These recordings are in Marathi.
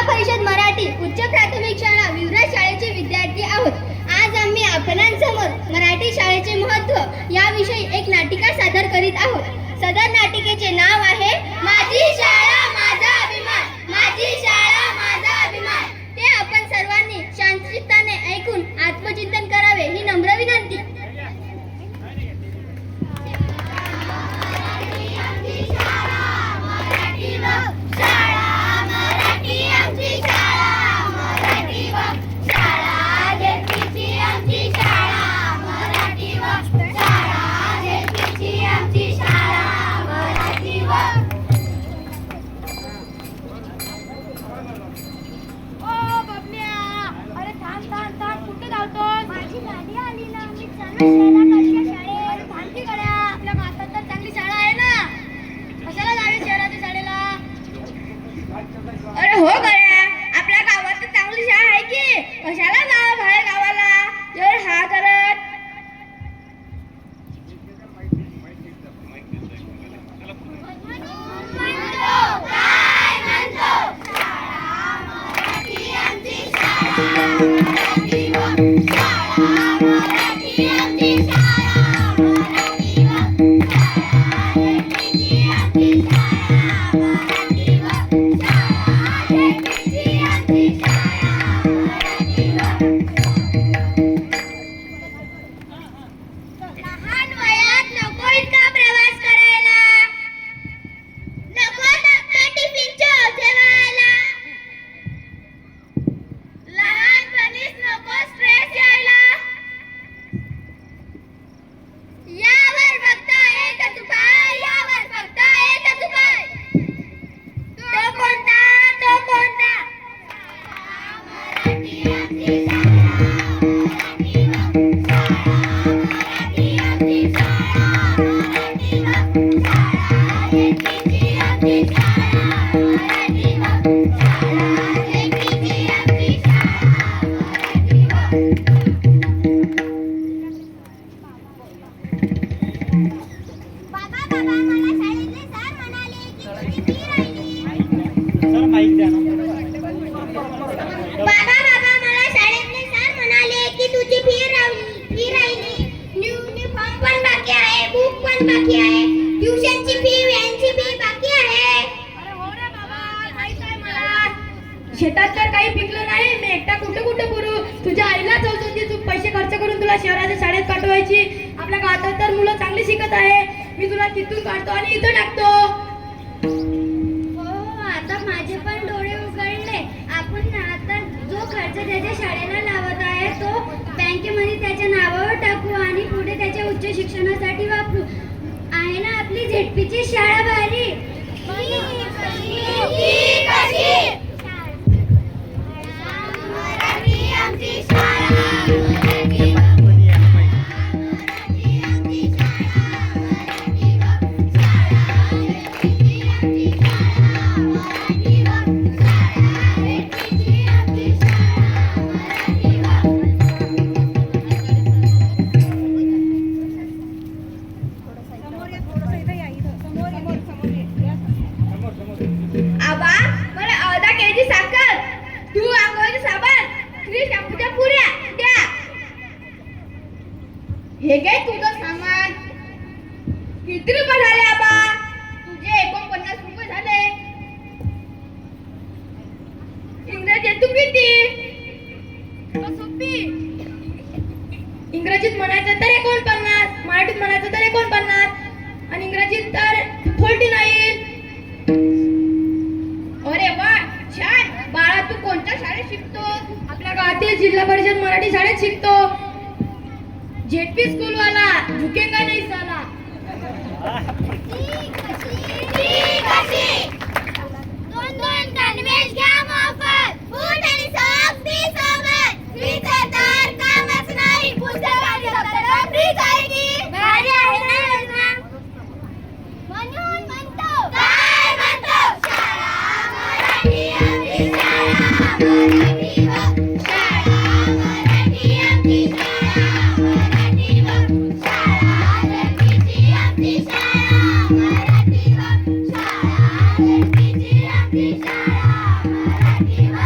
परिषद मराठी उच्च प्राथमिक शाळा विवराज शाळेचे विद्यार्थी आहोत। आज आम्ही आपणांसमोर मराठी शाळेचे महत्त्व याविषयी एक नाटिका सादर करीत आहोत। सदर नाटिकेचे नाव आहे माझी शाळा माझा अभिमान। माझी शाळा माझा अभिमान। ते आपण सर्वांनी शांतचित्ताने ऐकून आत्मचिंतन करावे ही नम्र विनंती। अरे हो गड्या, आपल्या गावात तर चांगली शाळा आहे की, कशाला जावं बाहेर गावाला एवढं हा करत। बाकी आहे, ट्युशनची फी व्हॅनची फी बाकी आहे। अरे हो रे बाबा, माहित आहे मला। शेतात तर काही पिकलं नाही, मी एकटा कुठे कुठे पुरू। तुझ्या आईला चौथीचे तू पैसे खर्च करून तुला शहराच्या शाळेत पाठवायची। आपल्या गावात तर मुलं चांगली शिकत आहे, मी तुला तिथून काढतो आणि इथं टाकतो। हो, आता माझे पण डोळे उघडले। आपण आता जो खर्च त्याच्या शाळेला लावत आहे तो बँकेमध्ये त्याच्या नावावर टाकू आणि पुढे त्याच्या उच्च शिक्षणासाठी वापरू। आहे ना आपली झेडपीची शाळा भारी। हे घे तुझं सामान। किती रुपये झाले आबा? तुझे 49 रुपये झाले। इंग्रजीत तू किती? सोपी। इंग्रजीत म्हणायचं तर 49, मराठीत म्हणायचं तर 49 आणि इंग्रजीत तर 49। अरे वा, छान। बाळा, तू कोणत्या शाळेत शिकतो? आपल्या गावातील जिल्हा परिषद मराठी शाळेत शिकतो। जेपी स्कूल वाला, झुकेगा नहीं साला। दोन नॉनव्हेज घ्या मोफत, बूट आणि सॉक्स फ्री सोबत। फ्रीचा दर कामच नाही, पुस्तक आणि दप्तर फ्रीच आहे की। भारी आहे ना योजना? म्हणून म्हणतो, काय म्हणतो? शाळा मराठी आमची शाळा मराठी व शाळा मराठी आमची शाळा मराठी व शाळा झेडपीची आमची शाळा मराठी व शाळा झेडपीची आमची शाळा मराठी व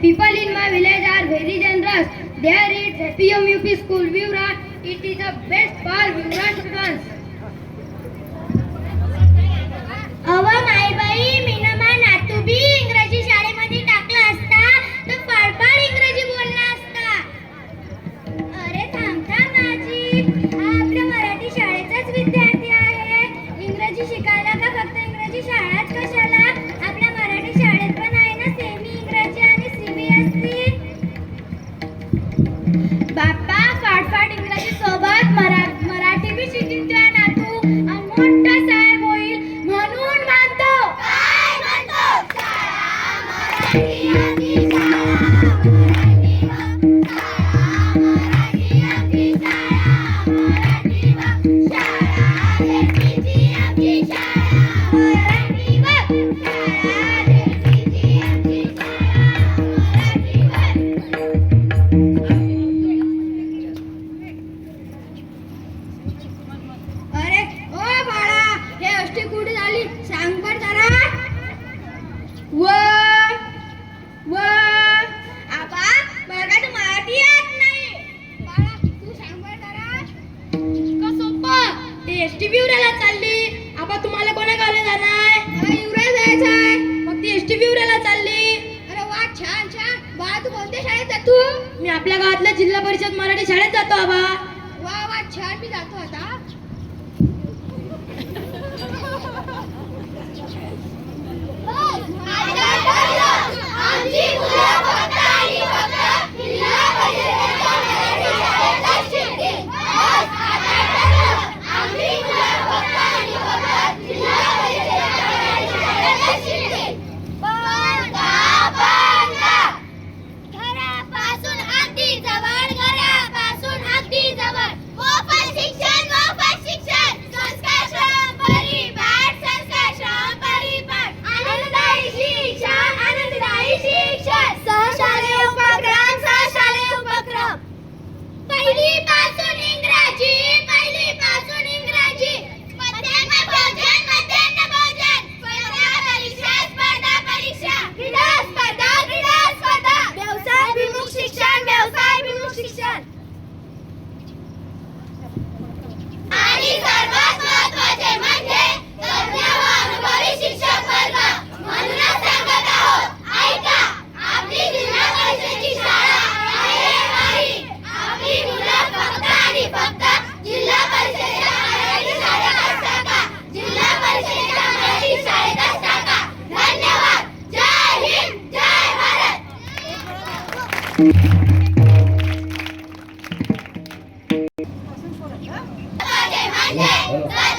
People in my village are very generous. There is PMUP school, Virat. It is the best for Virat students. अव मायबाई मीनमा नातूबी इंग्रजी शाळेमध्ये टाकला असता तर फाडफाड इंग्रजी बोलला असता. अरे थांबता माझी, हा आपल्या मराठी शाळेचाच विद्यार्थी आहे. इंग्रजी शिकायला का फक्त इंग्रजी शाळाच कशाला? आपल्या मराठी शाळेत पण आहे ना सेमी इंग्रजी आणि CBSE. बाप्पा फाडफाड इंग्रजी सोबत मराठी बी शिकून द्या नातू आणि मोठा साहेब होईल म्हणून मानतो. काय म्हणतो? अरे ओ बाळा, हे अष्टी कुठे झाली सांग बर जरा. व आबा वर्गात मराठी येत नाही. बाळा तू सांग बर जरा. इतकं सोपं. ते एसटी बिवऱ्याला चालली. आबा तुम्हाला कोणा गावाला जाणार? मला इंग्रज जायचंय. मग ती एसटी बिवऱ्याला चालली. अरे वा छान छान. बाळा तू कोणत्या शाळेत जातो? मी आपल्या गावातल्या जिल्हा परिषद मराठी शाळेत जातो आबा. वा वा छान. मी जातो आता. आमची मुलं फक्त आणि फक्त जिल्हा परिषदेच्या मराठी शाळेतच शिकतील. बस आता ठरलं. आमची मुलं फक्त आणि फक्त जिल्हा परिषदेच्या मराठी शाळेतच शिकतील. घरापासून अगदी जवळ, घरापासून अगदी जवळ. मोफत शिक्षण, मोफत शिक्षण. संस्कारश्रम परिपाठ, संस्कारश्रम परिपाठ. आनंददायी शिक्षण, आनंददायी शिक्षण. सहशालेय उपक्रम, सहशालेय उपक्रम. पहिलीपासून इंग्रजी, पहिलीपासून इंग्रजी. मध्यान्ह भोजन, मध्यान्ह भोजन. स्पर्धा परीक्षा, स्पर्धा परीक्षा. क्रीडा स्पर्धा, क्रीडा स्पर्धा. व्यवसायाभिमुख शिक्षण, व्यवसायाभिमुख शिक्षण. आणि सर्वात महत्त्वाचे म्हणजे तज्ञ व अनुभवी शिक्षक वर्ग. म्हणूनच सांगत आहोत, ऐका, आपली जिल्हा परिषदेची शाळा आहे भारी. आपली मुलं फक्त आणि फक्त जिल्हा परिषदेच्या मराठी शाळेतच टाका. जिल्हा परिषदेच्या मराठी शाळेतच टाका. धन्यवाद. जय हिंद, जय भारत. म्हणजे